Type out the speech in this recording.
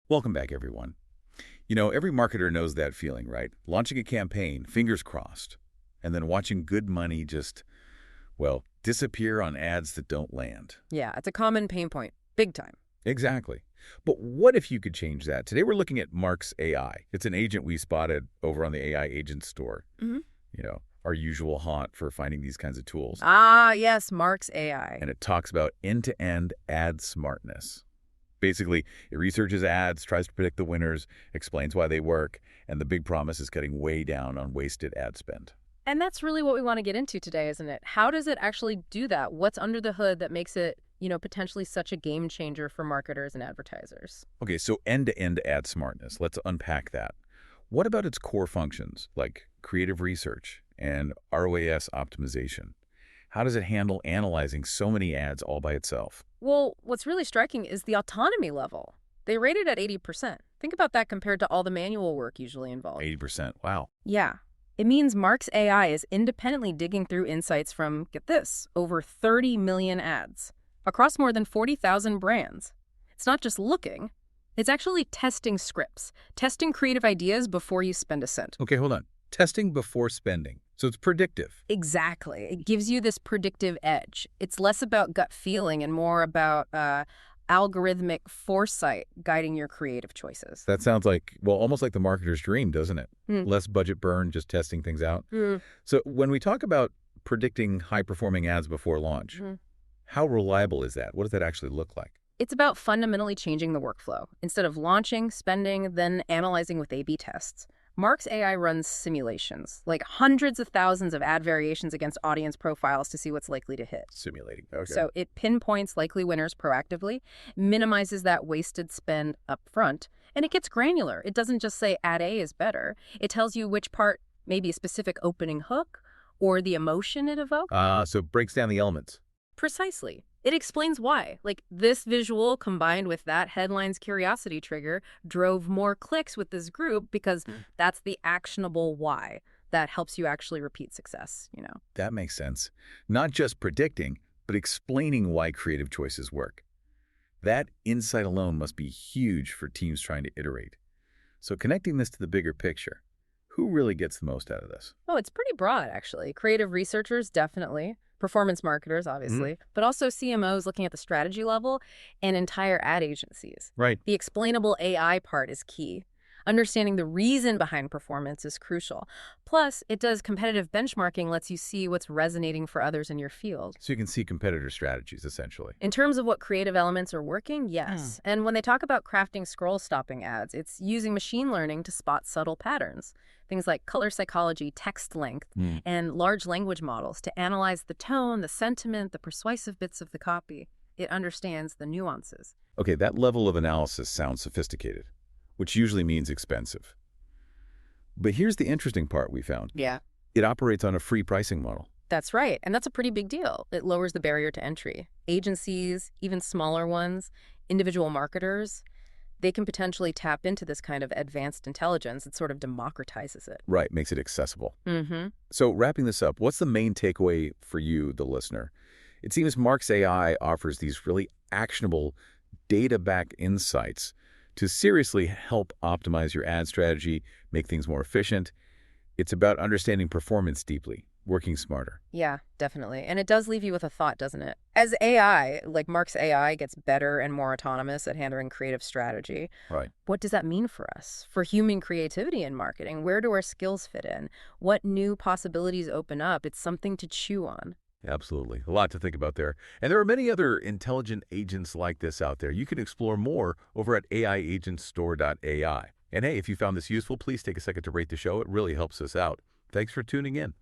Welcome back, everyone. You know, every marketer knows that feeling, right? Launching a campaign, fingers crossed, and then watching good money just, well, disappear on ads that don't land. Yeah, it's a common pain point. Big time. Exactly. But what if you could change that? Today we're looking at Marxx AI. It's an agent we spotted over on the AI agent store. hmm You know, our usual haunt for finding these kinds of tools. Ah, yes, Marxx AI. And it talks about end-to-end ad smartness. Basically, it researches ads, tries to predict the winners, explains why they work, and the big promise is cutting way down on wasted ad spend. And that's really what we want to get into today, isn't it? How does it actually do that? What's under the hood that makes it, potentially such a game changer for marketers and advertisers? Okay, so end-to-end ad smartness. Let's unpack that. What about its core functions, like creative research and ROAS optimization? How does it handle analyzing so many ads all by itself? Well, what's really striking is the autonomy level. They rate it at 80%. Think about that compared to all the manual work usually involved. 80%. Wow. Yeah. It means Mark's AI is independently digging through insights from, get this, over 30 million ads across more than 40,000 brands. It's not just looking, it's actually testing scripts, testing creative ideas before you spend a cent. Okay, hold on. Testing before spending. So it's predictive. Exactly. It gives you this predictive edge. It's less about gut feeling and more about algorithmic foresight guiding your creative choices. That sounds like, well, almost like the marketer's dream, doesn't it? Hmm. Less budget burn, just testing things out. Mm. So when we talk about predicting high-performing ads before launch, Mhm. how reliable is that? What does that actually look like? It's about fundamentally changing the workflow. Instead of launching, spending, then analyzing with A/B tests, Mark's AI runs simulations, like hundreds of thousands of ad variations against audience profiles to see what's likely to hit. Simulating. Okay. So it pinpoints likely winners proactively, minimizes that wasted spend up front, and it gets granular. It doesn't just say ad A is better. It tells you which part, maybe a specific opening hook or the emotion it evokes. So it breaks down the elements. Precisely. It explains why. Like, this visual combined with that headline's curiosity trigger drove more clicks with this group because that's the actionable why that helps you actually repeat success. That makes sense. Not just predicting, but explaining why creative choices work. That insight alone must be huge for teams trying to iterate. So connecting this to the bigger picture, who really gets the most out of this? Oh, it's pretty broad, actually. Creative researchers, definitely. Performance marketers, obviously. But also CMOs looking at the strategy level and entire ad agencies. Right. The explainable AI part is key. Understanding the reason behind performance is crucial. Plus, it does competitive benchmarking, lets you see what's resonating for others in your field. So you can see competitor strategies, essentially. In terms of what creative elements are working, yes. And when they talk about crafting scroll-stopping ads, it's using machine learning to spot subtle patterns. Things like color psychology, text length, and large language models to analyze the tone, the sentiment, the persuasive bits of the copy. It understands the nuances. Okay, that level of analysis sounds sophisticated, which usually means expensive. But here's the interesting part we found. Yeah. It operates on a free pricing model. That's right, and that's a pretty big deal. It lowers the barrier to entry. Agencies, even smaller ones, individual marketers, they can potentially tap into this kind of advanced intelligence. It sort of democratizes it. Right, makes it accessible. Mm-hmm. So wrapping this up, what's the main takeaway for you, the listener? It seems Marxx AI offers these really actionable, data-backed insights to seriously help optimize your ad strategy, make things more efficient. It's about understanding performance deeply, working smarter. Yeah, definitely. And it does leave you with a thought, doesn't it? As AI, like Mark's AI, gets better and more autonomous at handling creative strategy, Right. what does that mean for us? For human creativity in marketing? Where do our skills fit in? What new possibilities open up? It's something to chew on. Absolutely. A lot to think about there. And there are many other intelligent agents like this out there. You can explore more over at AIAgentStore.ai. And hey, if you found this useful, please take a second to rate the show. It really helps us out. Thanks for tuning in.